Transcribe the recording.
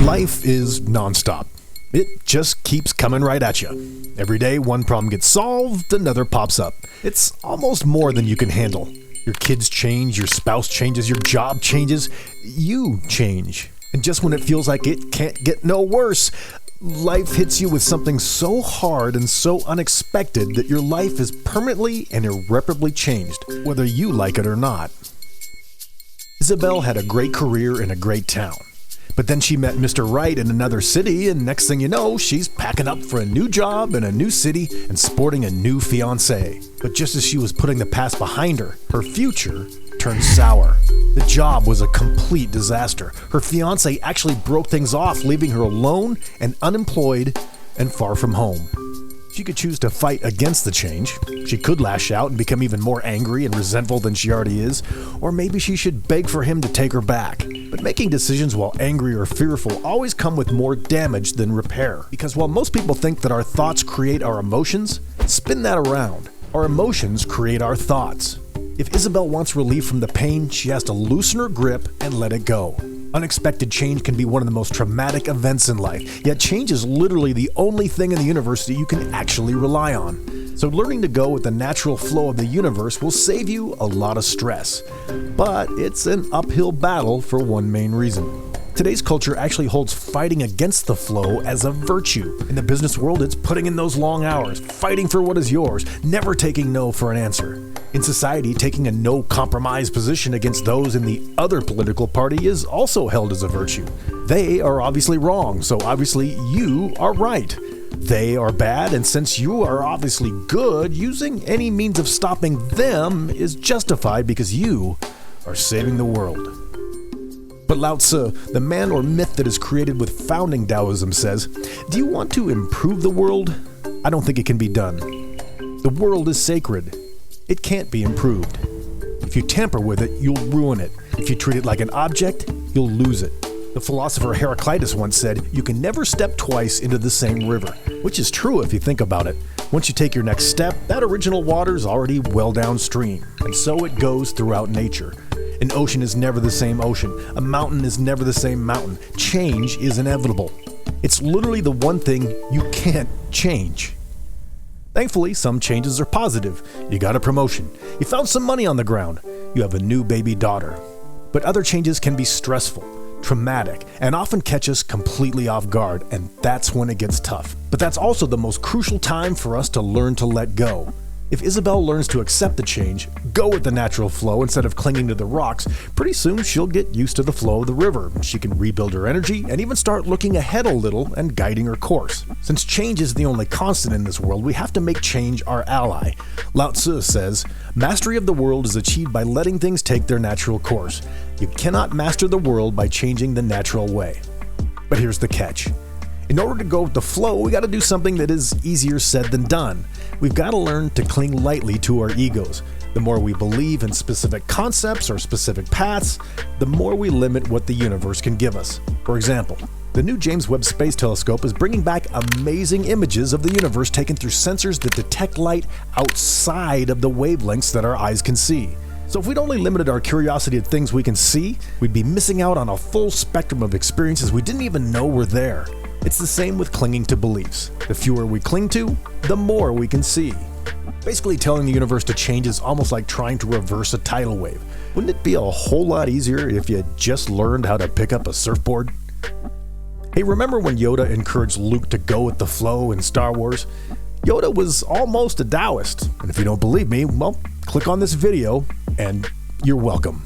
Life is nonstop. It just keeps coming right at you. Every day, one problem gets solved, another pops up. It's almost more than you can handle. Your kids change, your spouse changes, your job changes, you change. And just when it feels like it can't get no worse, life hits you with something so hard and so unexpected that your life is permanently and irreparably changed, whether you like it or not. Isabel had a great career in a great town. But then she met Mr. Right in another city, and next thing you know, she's packing up for a new job in a new city and sporting a new fiancé. But just as she was putting the past behind her, her future turned sour. The job was a complete disaster. Her fiancé actually broke things off, leaving her alone and unemployed and far from home. She could choose to fight against the change. She could lash out and become even more angry and resentful than she already is, or maybe she should beg for him to take her back. But making decisions while angry or fearful always come with more damage than repair. Because while most people think that our thoughts create our emotions, spin that around. Our emotions create our thoughts. If Isabel wants relief from the pain, she has to loosen her grip and let it go. Unexpected change can be one of the most traumatic events in life, yet change is literally the only thing in the universe that you can actually rely on. So learning to go with the natural flow of the universe will save you a lot of stress. But it's an uphill battle for one main reason. Today's culture actually holds fighting against the flow as a virtue. In the business world, it's putting in those long hours, fighting for what is yours, never taking no for an answer. In society, taking a no-compromise position against those in the other political party is also held as a virtue. They are obviously wrong, so obviously you are right. They are bad, and since you are obviously good, using any means of stopping them is justified because you are saving the world. But Lao Tzu, the man or myth that is created with founding Taoism, says, "Do you want to improve the world? I don't think it can be done. The world is sacred. It can't be improved. If you tamper with it, you'll ruin it. If you treat it like an object, you'll lose it." The philosopher Heraclitus once said, "You can never step twice into the same river," which is true if you think about it. Once you take your next step, that original water is already well downstream, and so it goes throughout nature. An ocean is never the same ocean. A mountain is never the same mountain. Change is inevitable. It's literally the one thing you can't change. Thankfully, some changes are positive. You got a promotion. You found some money on the ground. You have a new baby daughter. But other changes can be stressful, traumatic, and often catch us completely off guard, and that's when it gets tough. But that's also the most crucial time for us to learn to let go. If Isabel learns to accept the change, go with the natural flow instead of clinging to the rocks, pretty soon she'll get used to the flow of the river. She can rebuild her energy and even start looking ahead a little and guiding her course. Since change is the only constant in this world, we have to make change our ally. Lao Tzu says, "Mastery of the world is achieved by letting things take their natural course. You cannot master the world by changing the natural way." But here's the catch. In order to go with the flow, we got to do something that is easier said than done. We've got to learn to cling lightly to our egos. The more we believe in specific concepts or specific paths, the more we limit what the universe can give us. For example, the new James Webb Space Telescope is bringing back amazing images of the universe taken through sensors that detect light outside of the wavelengths that our eyes can see. So if we'd only limited our curiosity to things we can see, we'd be missing out on a full spectrum of experiences we didn't even know were there. It's the same with clinging to beliefs. The fewer we cling to, the more we can see. Basically, telling the universe to change is almost like trying to reverse a tidal wave. Wouldn't it be a whole lot easier if you just learned how to pick up a surfboard? Hey, remember when Yoda encouraged Luke to go with the flow in Star Wars? Yoda was almost a Taoist, and if you don't believe me, well, click on this video and you're welcome.